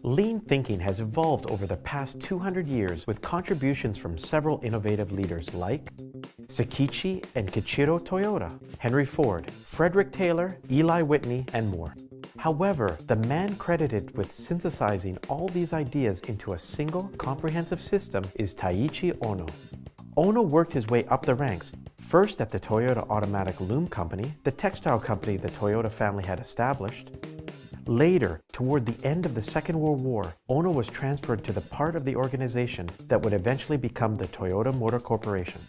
Lean thinking has evolved over the past 200 years with contributions from several innovative leaders like Taiichi and Kichiro Toyota, Henry Ford, Frederick Taylor, Eli Whitney, and more. However, the man credited with synthesizing all these ideas into a single, comprehensive system is Taiichi Ohno. Ohno worked his way up the ranks, first at the Toyota Automatic Loom Company, the textile company the Toyota family had established. Later, toward the end of the Second World War, Ohno was transferred to the part of the organization that would eventually become the Toyota Motor Corporation.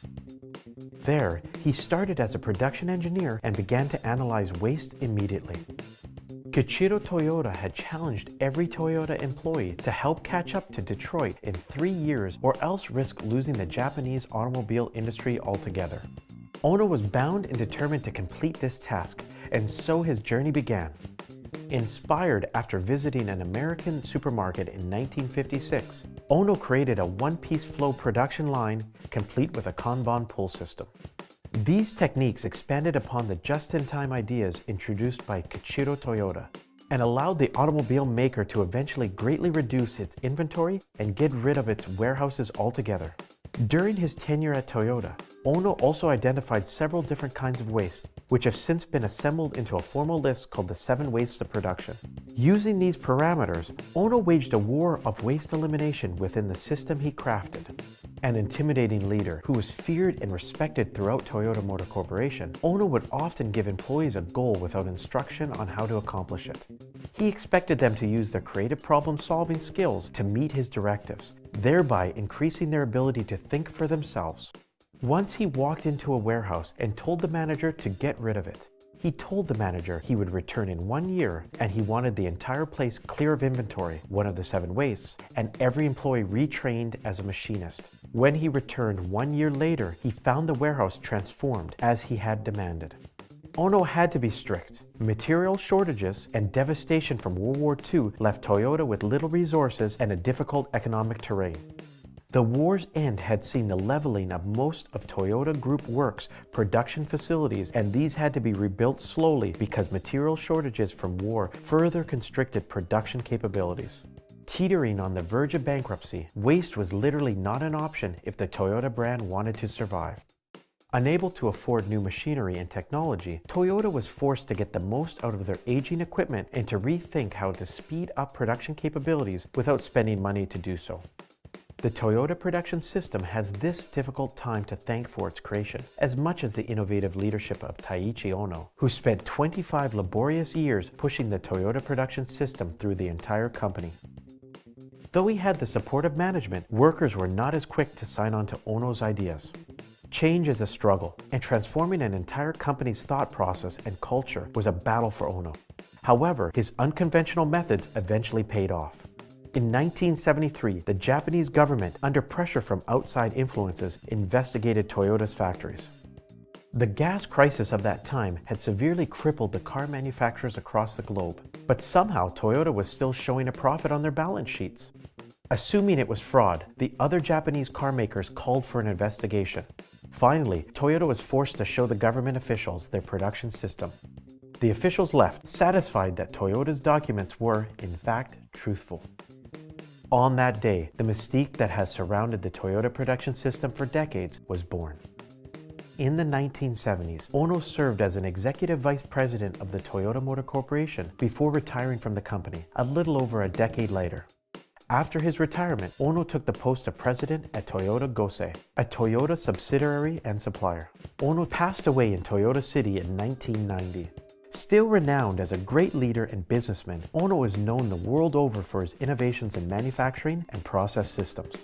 There, he started as a production engineer and began to analyze waste immediately. Kichiro Toyota had challenged every Toyota employee to help catch up to Detroit in 3 years or else risk losing the Japanese automobile industry altogether. Ohno was bound and determined to complete this task, and so his journey began. Inspired after visiting an American supermarket in 1956, Ohno created a one-piece flow production line complete with a Kanban pull system. These techniques expanded upon the just-in-time ideas introduced by Kichiro Toyota and allowed the automobile maker to eventually greatly reduce its inventory and get rid of its warehouses altogether. During his tenure at Toyota, Ohno also identified several different kinds of waste, which have since been assembled into a formal list called the 7 Wastes of Production. Using these parameters, Ohno waged a war of waste elimination within the system he crafted. An intimidating leader who was feared and respected throughout Toyota Motor Corporation, Ohno would often give employees a goal without instruction on how to accomplish it. He expected them to use their creative problem-solving skills to meet his directives, thereby increasing their ability to think for themselves. Once he walked into a warehouse and told the manager to get rid of it. He told the manager he would return in 1 year and he wanted the entire place clear of inventory, one of the 7 wastes, and every employee retrained as a machinist. When he returned 1 year later, he found the warehouse transformed as he had demanded. Ohno had to be strict. Material shortages and devastation from World War II left Toyota with little resources and a difficult economic terrain. The war's end had seen the leveling of most of Toyota Group Works' production facilities, and these had to be rebuilt slowly because material shortages from war further constricted production capabilities. Teetering on the verge of bankruptcy, waste was literally not an option if the Toyota brand wanted to survive. Unable to afford new machinery and technology, Toyota was forced to get the most out of their aging equipment and to rethink how to speed up production capabilities without spending money to do so. The Toyota production system has this difficult time to thank for its creation, as much as the innovative leadership of Taiichi Ohno, who spent 25 laborious years pushing the Toyota production system through the entire company. Though he had the support of management, workers were not as quick to sign on to Ohno's ideas. Change is a struggle, and transforming an entire company's thought process and culture was a battle for Ohno. However, his unconventional methods eventually paid off. In 1973, the Japanese government, under pressure from outside influences, investigated Toyota's factories. The gas crisis of that time had severely crippled the car manufacturers across the globe, but somehow Toyota was still showing a profit on their balance sheets. Assuming it was fraud, the other Japanese car makers called for an investigation. Finally, Toyota was forced to show the government officials their production system. The officials left, satisfied that Toyota's documents were, in fact, truthful. On that day, the mystique that has surrounded the Toyota production system for decades was born. In the 1970s, Ohno served as an executive vice president of the Toyota Motor Corporation before retiring from the company, a little over a decade later. After his retirement, Ohno took the post of president at Toyota Gosei, a Toyota subsidiary and supplier. Ohno passed away in Toyota City in 1990. Still renowned as a great leader and businessman, Ohno is known the world over for his innovations in manufacturing and process systems.